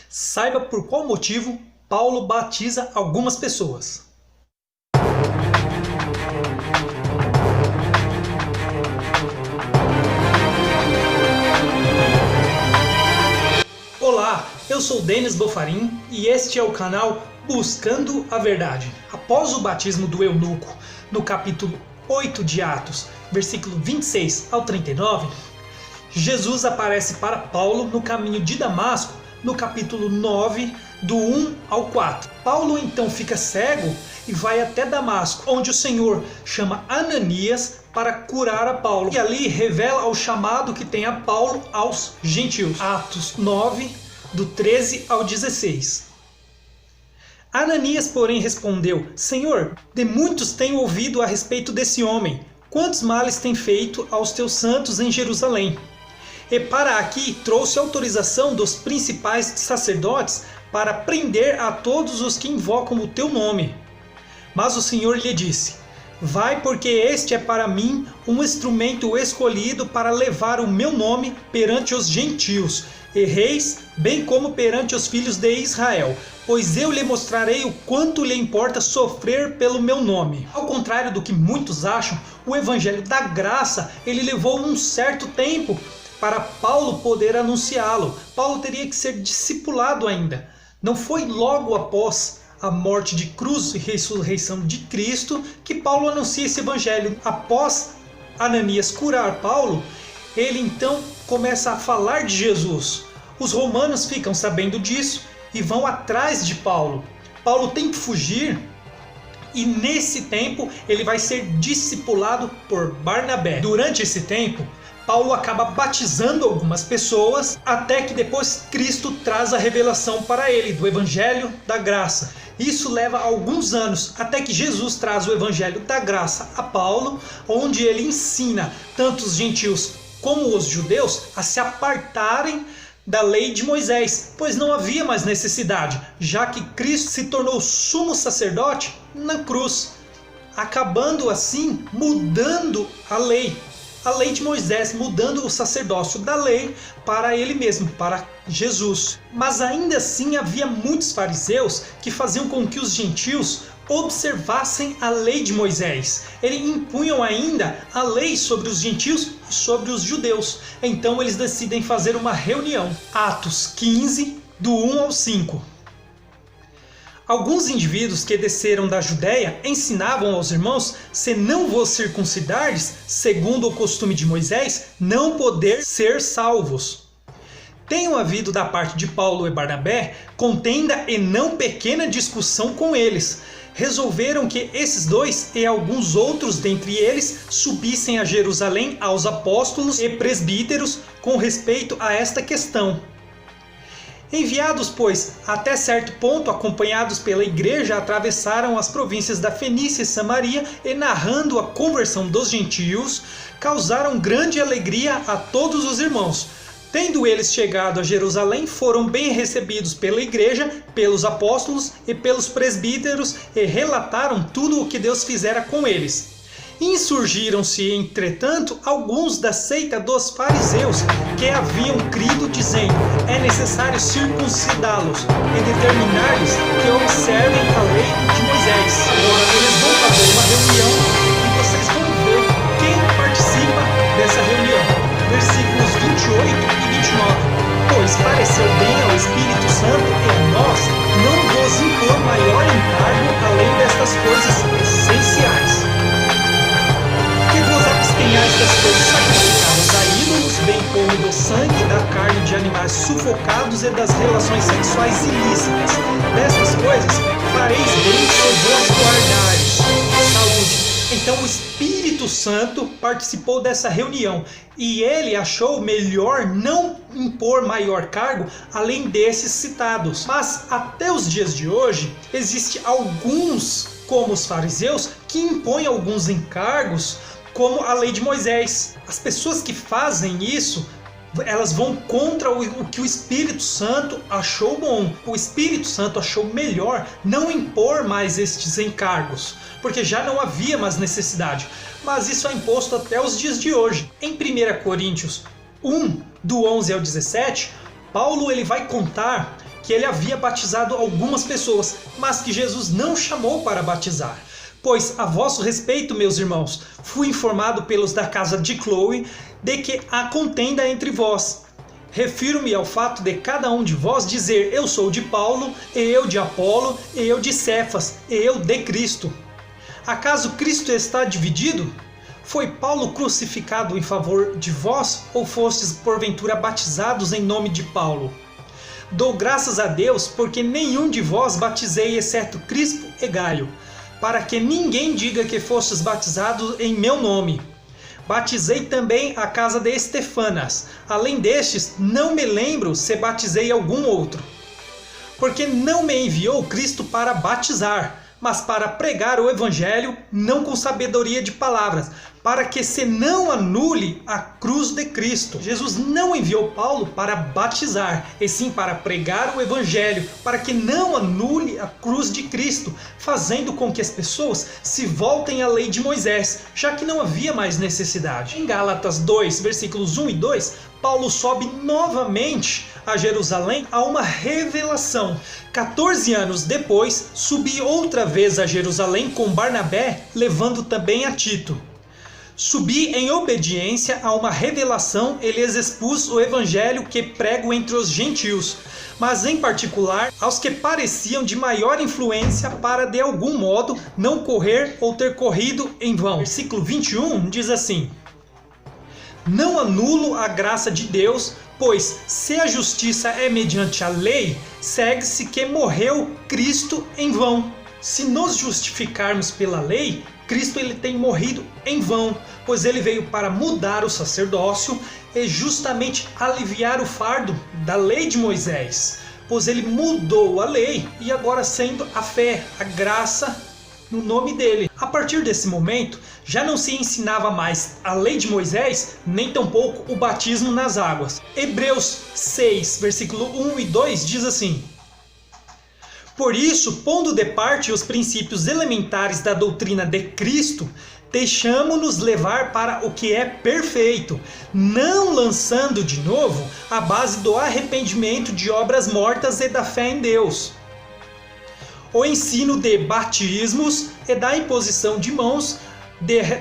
Saiba por qual motivo Paulo batiza algumas pessoas. Olá, eu sou Denis Bofarim e este é o canal Buscando a Verdade. Após o batismo do eunuco, no capítulo 8 de Atos, versículo 26 ao 39, Jesus aparece para Paulo no caminho de Damasco, no capítulo 9, do 1 ao 4. Paulo então fica cego e vai até Damasco, onde o Senhor chama Ananias para curar a Paulo. E ali revela o chamado que tem a Paulo aos gentios. Atos 9, do 13 ao 16. Ananias, porém, respondeu: Senhor, de muitos tenho ouvido a respeito desse homem. Quantos males tem feito aos teus santos em Jerusalém? E para aqui trouxe autorização dos principais sacerdotes para prender a todos os que invocam o teu nome. Mas o Senhor lhe disse: Vai, porque este é para mim um instrumento escolhido para levar o meu nome perante os gentios e reis, bem como perante os filhos de Israel, pois eu lhe mostrarei o quanto lhe importa sofrer pelo meu nome. Ao contrário do que muitos acham, o evangelho da graça ele levou um certo tempo para Paulo poder anunciá-lo. Paulo teria que ser discipulado ainda. Não foi logo após a morte de cruz e ressurreição de Cristo que Paulo anuncia esse evangelho. Após Ananias curar Paulo, ele então começa a falar de Jesus. Os romanos ficam sabendo disso e vão atrás de Paulo. Paulo tem que fugir e nesse tempo ele vai ser discipulado por Barnabé. Durante esse tempo, Paulo acaba batizando algumas pessoas, até que depois Cristo traz a revelação para ele do Evangelho da Graça. Isso leva alguns anos, até que Jesus traz o Evangelho da Graça a Paulo, onde ele ensina tanto os gentios como os judeus a se apartarem da lei de Moisés, pois não havia mais necessidade, já que Cristo se tornou sumo sacerdote na cruz, acabando assim mudando a lei de Moisés, mudando o sacerdócio da lei para ele mesmo, para Jesus. Mas ainda assim havia muitos fariseus que faziam com que os gentios observassem a lei de Moisés. Eles impunham ainda a lei sobre os gentios e sobre os judeus. Então eles decidem fazer uma reunião. Atos 15, do 1 ao 5. Alguns indivíduos que desceram da Judéia ensinavam aos irmãos: se não vos circuncidardes, segundo o costume de Moisés, não poder ser salvos. Tenham havido da parte de Paulo e Barnabé contenda e não pequena discussão com eles. Resolveram que esses dois e alguns outros dentre eles subissem a Jerusalém aos apóstolos e presbíteros com respeito a esta questão. Enviados, pois, até certo ponto, acompanhados pela igreja, atravessaram as províncias da Fenícia e Samaria e, narrando a conversão dos gentios, causaram grande alegria a todos os irmãos. Tendo eles chegado a Jerusalém, foram bem recebidos pela igreja, pelos apóstolos e pelos presbíteros e relataram tudo o que Deus fizera com eles. Insurgiram-se, entretanto, alguns da seita dos fariseus que haviam crido, dizendo: é necessário circuncidá-los e determinar-lhes que observem a lei de Moisés. Agora eles vão fazer uma reunião e vocês vão ver quem participa dessa reunião. Versículos 28 e 29. Pois pareceu bem ao Espírito Santo e a nós não vos impor maior encargo além destas coisas essenciais: que vos abstenhais das coisas sacrificadas a ídolos, bem como do sangue e da carne de animais sufocados e das relações sexuais ilícitas. Destas coisas fareis bem se vos guardares. Saúde. Então o Espírito Santo participou dessa reunião e ele achou melhor não impor maior cargo além desses citados. Mas até os dias de hoje, existem alguns, como os fariseus, que impõem alguns encargos como a lei de Moisés. As pessoas que fazem isso, elas vão contra o que o Espírito Santo achou bom. O Espírito Santo achou melhor não impor mais estes encargos, porque já não havia mais necessidade. Mas isso é imposto até os dias de hoje. Em 1 Coríntios 1, do 11 ao 17, Paulo ele vai contar que ele havia batizado algumas pessoas, mas que Jesus não chamou para batizar. Pois, a vosso respeito, meus irmãos, fui informado pelos da casa de Chloe de que há contenda entre vós. Refiro-me ao fato de cada um de vós dizer: eu sou de Paulo, e eu de Apolo, e eu de Cefas, e eu de Cristo. Acaso Cristo está dividido? Foi Paulo crucificado em favor de vós, ou fostes porventura batizados em nome de Paulo? Dou graças a Deus, porque nenhum de vós batizei, exceto Crispo e Gaio, para que ninguém diga que fostes batizados em meu nome. Batizei também a casa de Estefanas. Além destes, não me lembro se batizei algum outro. Porque não me enviou Cristo para batizar, mas para pregar o Evangelho, não com sabedoria de palavras, para que se não anule a cruz de Cristo. Jesus não enviou Paulo para batizar, e sim para pregar o Evangelho, para que não anule a cruz de Cristo, fazendo com que as pessoas se voltem à lei de Moisés, já que não havia mais necessidade. Em Gálatas 2, versículos 1 e 2, Paulo sobe novamente a Jerusalém a uma revelação. 14 anos depois, subi outra vez a Jerusalém com Barnabé, levando também a Tito. Subi em obediência a uma revelação e lhes expus o evangelho que prego entre os gentios, mas em particular aos que pareciam de maior influência, para de algum modo não correr ou ter corrido em vão. Versículo 21 diz assim: não anulo a graça de Deus, pois se a justiça é mediante a lei, segue-se que morreu Cristo em vão. Se nos justificarmos pela lei, Cristo ele tem morrido em vão, pois ele veio para mudar o sacerdócio e justamente aliviar o fardo da lei de Moisés, pois ele mudou a lei e agora sendo a fé, a graça no nome dele. A partir desse momento, já não se ensinava mais a lei de Moisés, nem tampouco o batismo nas águas. Hebreus 6, versículo 1 e 2 diz assim: por isso, pondo de parte os princípios elementares da doutrina de Cristo, deixamo-nos levar para o que é perfeito, não lançando de novo a base do arrependimento de obras mortas e da fé em Deus. O ensino de batismos e da imposição de mãos,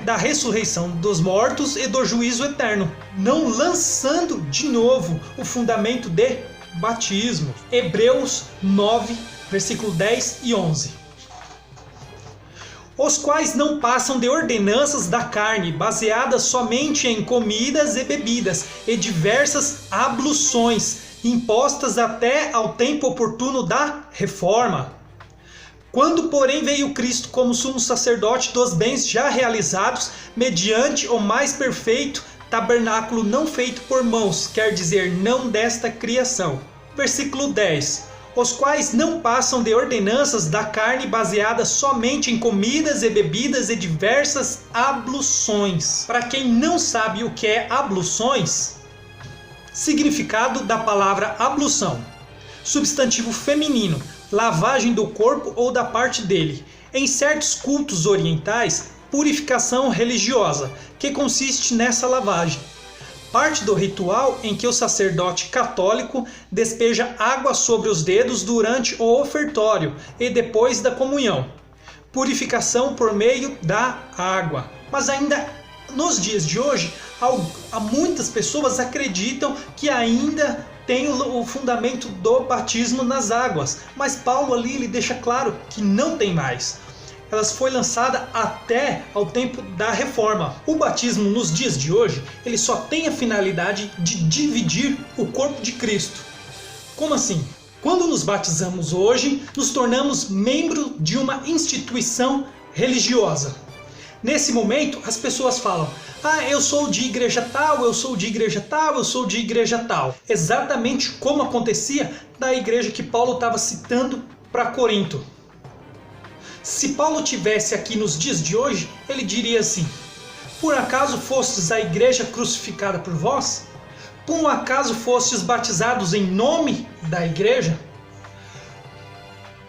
da ressurreição dos mortos e do juízo eterno, não lançando de novo o fundamento de batismo. Hebreus 9, versículo 10 e 11. Os quais não passam de ordenanças da carne, baseadas somente em comidas e bebidas, e diversas abluções, impostas até ao tempo oportuno da reforma. Quando, porém, veio Cristo como sumo sacerdote dos bens já realizados, mediante o mais perfeito tabernáculo não feito por mãos, quer dizer, não desta criação. Versículo 10. Os quais não passam de ordenanças da carne baseadas somente em comidas e bebidas e diversas abluções. Para quem não sabe o que é abluções, significado da palavra ablução: substantivo feminino, lavagem do corpo ou da parte dele. Em certos cultos orientais, purificação religiosa, que consiste nessa lavagem. Parte do ritual em que o sacerdote católico despeja água sobre os dedos durante o ofertório e depois da comunhão. Purificação por meio da água. Mas ainda nos dias de hoje, há muitas pessoas acreditam que ainda tem o fundamento do batismo nas águas. Mas Paulo ali ele deixa claro que não tem mais. Elas foi lançada até ao tempo da reforma. O batismo nos dias de hoje, ele só tem a finalidade de dividir o corpo de Cristo. Como assim? Quando nos batizamos hoje, nos tornamos membro de uma instituição religiosa. Nesse momento, as pessoas falam: eu sou de igreja tal, eu sou de igreja tal, eu sou de igreja tal. Exatamente como acontecia da igreja que Paulo estava citando para Corinto. Se Paulo tivesse aqui nos dias de hoje, ele diria assim: por acaso fostes a igreja crucificada por vós? Por um acaso fostes batizados em nome da igreja?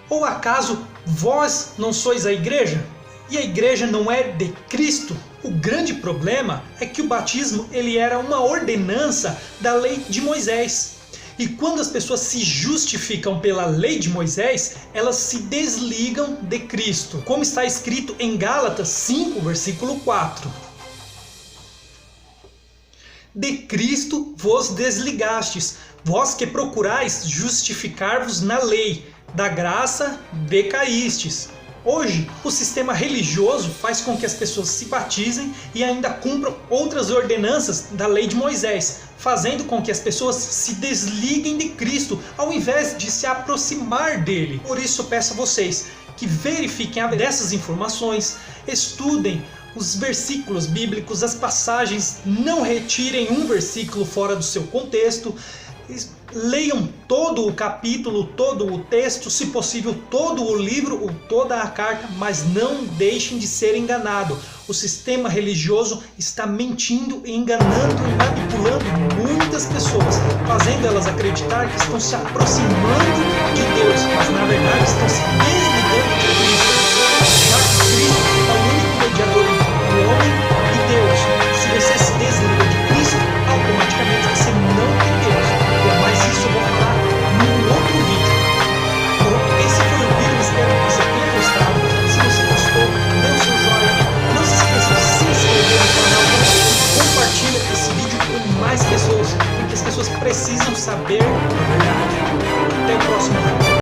Ou acaso vós não sois a igreja? E a igreja não é de Cristo? O grande problema é que o batismo ele era uma ordenança da lei de Moisés. E quando as pessoas se justificam pela lei de Moisés, elas se desligam de Cristo, como está escrito em Gálatas 5, versículo 4. De Cristo vos desligastes, vós que procurais justificar-vos na lei, da graça decaístes. Hoje, o sistema religioso faz com que as pessoas se batizem e ainda cumpram outras ordenanças da lei de Moisés, fazendo com que as pessoas se desliguem de Cristo, ao invés de se aproximar dele. Por isso, peço a vocês que verifiquem dessas informações, estudem os versículos bíblicos, as passagens, não retirem um versículo fora do seu contexto, leiam todo o capítulo, todo o texto, se possível todo o livro ou toda a carta, mas não deixem de ser enganados. O sistema religioso está mentindo, enganando e manipulando muitas pessoas, fazendo elas acreditar que estão se aproximando de Deus, mas na verdade estão se